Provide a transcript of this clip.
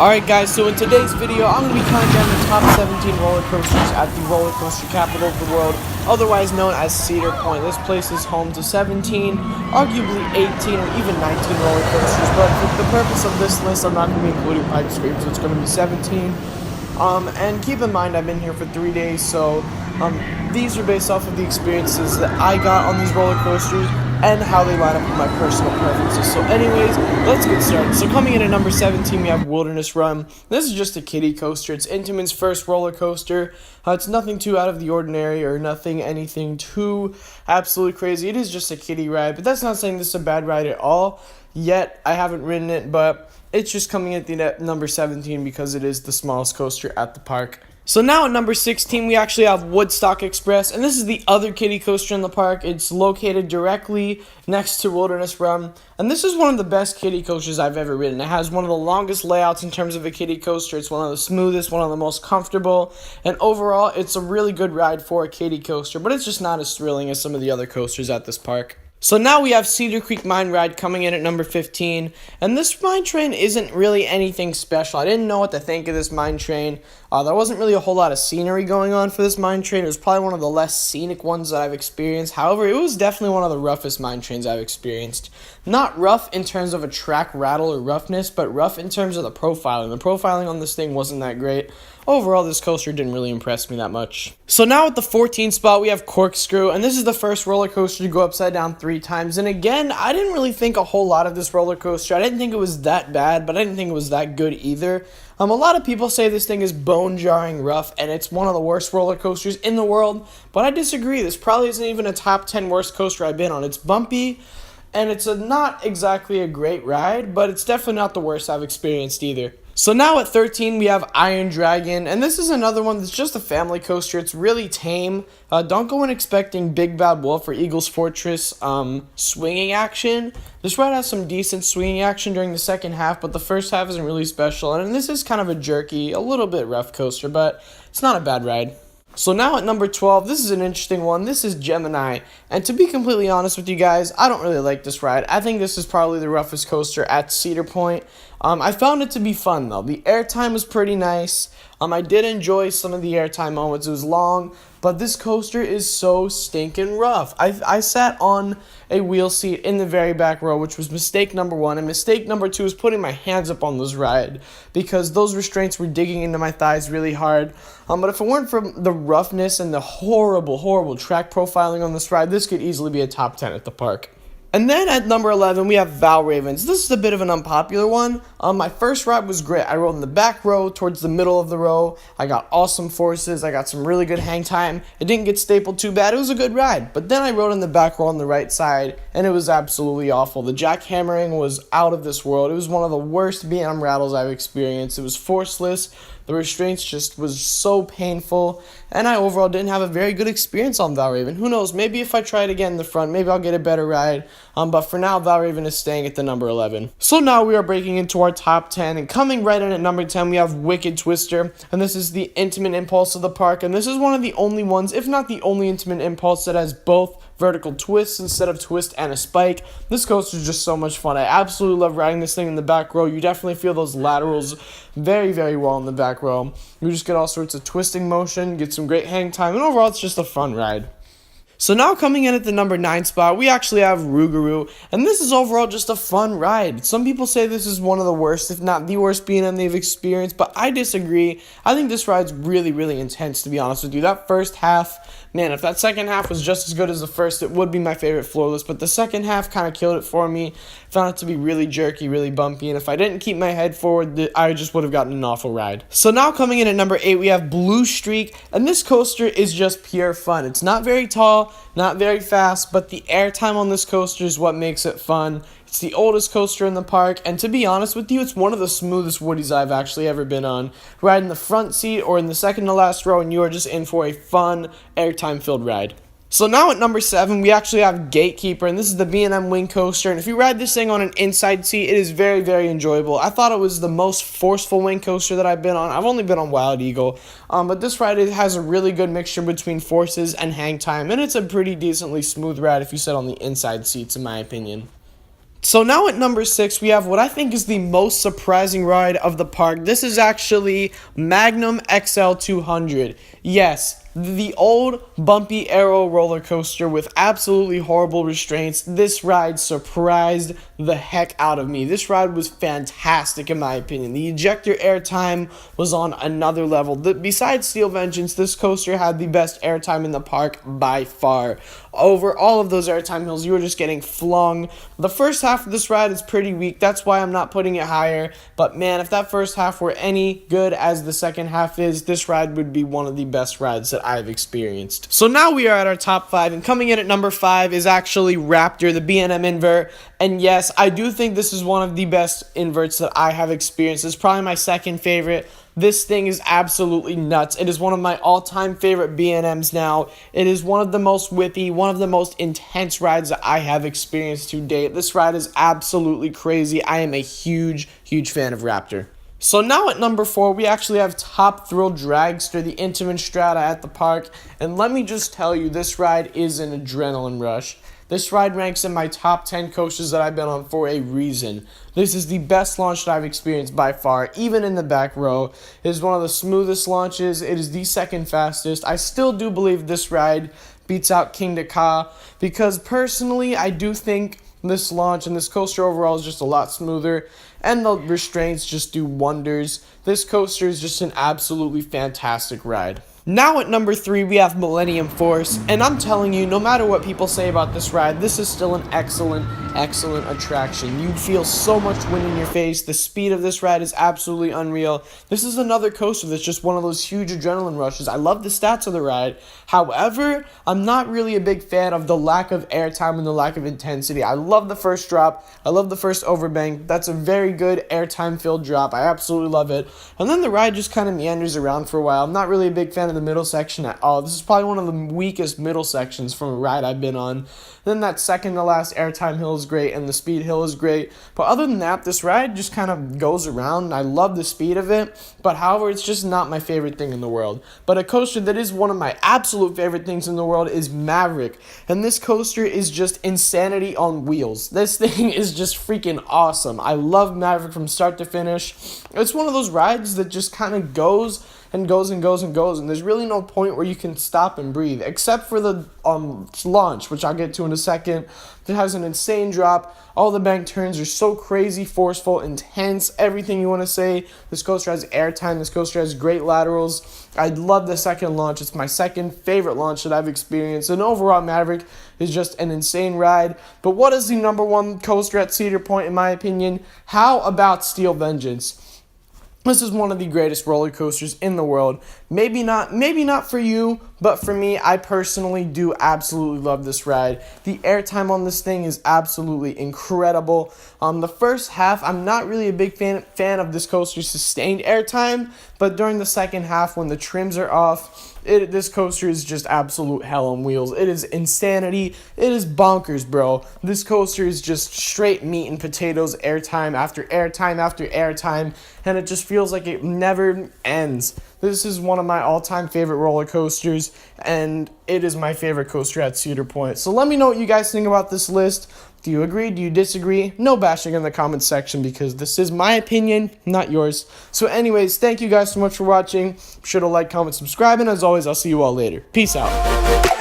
Alright guys, so in today's video, I'm going to be counting down the top 17 roller coasters at the roller coaster capital of the world, otherwise known as Cedar Point. This place is home to 17, arguably 18 or even 19 roller coasters, but for the purpose of this list, I'm not going to be including Pipe Scream, so it's going to be 17. And keep in mind, I've been here for 3 days, so these are based off of the experiences that I got on these roller coasters and how they line up with my personal preferences. So anyways, let's get started. So coming in at number 17, we have Wilderness Run. This is just a kiddie coaster. It's Intamin's first roller coaster. It's nothing too out of the ordinary or anything too absolutely crazy. It is just a kiddie ride, but that's not saying this is a bad ride at all. Yet, I haven't ridden it, but it's just coming at the number 17 because it is the smallest coaster at the park. So now at number 16, we actually have Woodstock Express, and this is the other kiddie coaster in the park. It's located directly next to Wilderness Run, and this is one of the best kiddie coasters I've ever ridden. It has one of the longest layouts in terms of a kiddie coaster. It's one of the smoothest, one of the most comfortable, and overall, it's a really good ride for a kiddie coaster, but it's just not as thrilling as some of the other coasters at this park. So now we have Cedar Creek Mine Ride coming in at number 15, and this mine train isn't really anything special. I didn't know what to think of this mine train. There wasn't really a whole lot of scenery going on for this mine train. It was probably one of the less scenic ones that I've experienced. However, it was definitely one of the roughest mine trains I've experienced. Not rough in terms of a track rattle or roughness, but rough in terms of the profiling. The profiling on this thing wasn't that great. Overall, this coaster didn't really impress me that much. So now at the 14th spot, we have Corkscrew, and this is the first roller coaster to go upside down 3 times. And again, I didn't really think a whole lot of this roller coaster. I didn't think it was that bad, but I didn't think it was that good either. A lot of people say this thing is bone-jarring rough, and it's one of the worst roller coasters in the world, but I disagree. This probably isn't even a top 10 worst coaster I've been on. It's bumpy, and it's not exactly a great ride, but it's definitely not the worst I've experienced either. So now at 13, we have Iron Dragon, and this is another one that's just a family coaster. It's really tame. Don't go in expecting Big Bad Wolf or Eagle's Fortress swinging action. This ride has some decent swinging action during the second half, but the first half isn't really special, and this is kind of a jerky, a little bit rough coaster, but it's not a bad ride. So now at number 12, this is an interesting one. This is Gemini, and to be completely honest with you guys, I don't really like this ride. I think this is probably the roughest coaster at Cedar Point. I found it to be fun though. The airtime was pretty nice. I did enjoy some of the airtime moments. It was long, but this coaster is so stinking rough. I sat on a wheel seat in the very back row, which was mistake number 1, and mistake number 2 was putting my hands up on this ride because those restraints were digging into my thighs really hard. But if it weren't for the roughness and the horrible track profiling on this ride, this could easily be a top 10 at the park. And then at number 11, we have ValRavn. This is a bit of an unpopular one. My first ride was great. I rode in the back row towards the middle of the row. I got awesome forces. I got some really good hang time. It didn't get stapled too bad. It was a good ride. But then I rode in the back row on the right side, and it was absolutely awful. The jackhammering was out of this world. It was one of the worst BM rattles I've experienced. It was forceless. The restraints just was so painful, and I overall didn't have a very good experience on ValRavn. Who knows, maybe if I try it again in the front, maybe I'll get a better ride, but for now, ValRavn is staying at the number 11. So now we are breaking into our top 10, and coming right in at number 10, we have Wicked Twister, and this is the Intamin impulse of the park, and this is one of the only ones, if not the only Intamin impulse that has both vertical twists instead of twist and a spike. This coaster is just so much fun. I absolutely love riding this thing in the back row. You definitely feel those laterals very, very well in the back row. You just get all sorts of twisting motion, get some great hang time, and overall it's just a fun ride. So now coming in at the number 9 spot, we actually have Rougarou, and this is overall just a fun ride. Some people say this is one of the worst, if not the worst B&M they've experienced, but I disagree. I think this ride's really, really intense, to be honest with you. That first half, man, if that second half was just as good as the first, it would be my favorite floorless, but the second half kind of killed it for me. Found it to be really jerky, really bumpy, and if I didn't keep my head forward, I just would have gotten an awful ride. So now coming in at number 8, we have Blue Streak, and this coaster is just pure fun. It's not very tall, not very fast, but the airtime on this coaster is what makes it fun. It's the oldest coaster in the park, and to be honest with you, it's one of the smoothest woodies I've actually ever been on. Ride in the front seat or in the second to last row, and you are just in for a fun, airtime-filled ride. So now at number 7, we actually have Gatekeeper, and this is the B&M Wing Coaster, and if you ride this thing on an inside seat, it is very, very enjoyable. I thought it was the most forceful wing coaster that I've been on. I've only been on Wild Eagle, but this ride has a really good mixture between forces and hang time, and it's a pretty decently smooth ride if you sit on the inside seats, in my opinion. So now at number 6, we have what I think is the most surprising ride of the park. This is actually Magnum XL-200. Yes, the old bumpy aero roller coaster with absolutely horrible restraints. This ride surprised the heck out of me. This ride was fantastic in my opinion. The ejector airtime was on another level. Besides Steel Vengeance, this coaster had the best airtime in the park by far. Over all of those airtime hills, you were just getting flung. The first half of this ride is pretty weak. That's why I'm not putting it higher. But man, if that first half were any good as the second half is, this ride would be one of the best rides that I've experienced. So now we are at our top 5, and coming in at number 5 is actually Raptor, the B&M invert. And yes, I do think this is one of the best inverts that I have experienced. It's probably my second favorite. This thing is absolutely nuts. It is one of my all-time favorite B&Ms now. It is one of the most whippy, one of the most intense rides that I have experienced to date. This ride is absolutely crazy. I am a huge, huge fan of Raptor. So now at number 4, we actually have Top Thrill Dragster, the Intamin Strata at the park. And let me just tell you, this ride is an adrenaline rush. This ride ranks in my top 10 coasters that I've been on for a reason. This is the best launch that I've experienced by far, even in the back row. It is one of the smoothest launches. It is the second fastest. I still do believe this ride beats out King to Ka, because personally, I do think this launch and this coaster overall is just a lot smoother, and the restraints just do wonders. This coaster is just an absolutely fantastic ride. Now at number 3, we have Millennium Force, and I'm telling you, no matter what people say about this ride, this is still an excellent, excellent attraction. You feel so much wind in your face. The speed of this ride is absolutely unreal. This is another coaster that's just one of those huge adrenaline rushes. I love the stats of the ride. However, I'm not really a big fan of the lack of airtime and the lack of intensity. I love the first drop. I love the first overbank. That's a very good airtime-filled drop. I absolutely love it. And then the ride just kind of meanders around for a while. I'm not really a big fan of the middle section at all. This is probably one of the weakest middle sections from a ride I've been on. Then that second to last airtime hill is great, and the speed hill is great. But other than that, this ride just kind of goes around. I love the speed of it, but however, it's just not my favorite thing in the world. But a coaster that is one of my absolute favorite things in the world is Maverick. And this coaster is just insanity on wheels. This thing is just freaking awesome. I love Maverick from start to finish. It's one of those rides that just kind of goes and goes and goes and goes, and there's really no point where you can stop and breathe, except for the launch, which I'll get to in a second. It has an insane drop. All the bank turns are so crazy, forceful, intense, everything you want to say. This coaster has airtime. This coaster has great laterals. I love the second launch. It's my second favorite launch that I've experienced, and overall, Maverick is just an insane ride. But what is the number 1 coaster at Cedar Point, in my opinion? How about Steel Vengeance? This is one of the greatest roller coasters in the world. Maybe not for you, but for me, I personally do absolutely love this ride. The airtime on this thing is absolutely incredible. The first half, I'm not really a big fan of this coaster's sustained airtime, but during the second half, when the trims are off, this coaster is just absolute hell on wheels. It is insanity. It is bonkers, bro. This coaster is just straight meat and potatoes, airtime after airtime after airtime, and it just feels like it never ends. This is one of my all-time favorite roller coasters, and it is my favorite coaster at Cedar Point. So let me know what you guys think about this list. Do you agree? Do you disagree? No bashing in the comments section, because this is my opinion, not yours. So anyways, thank you guys so much for watching. Be sure to like, comment, subscribe, and as always, I'll see you all later. Peace out.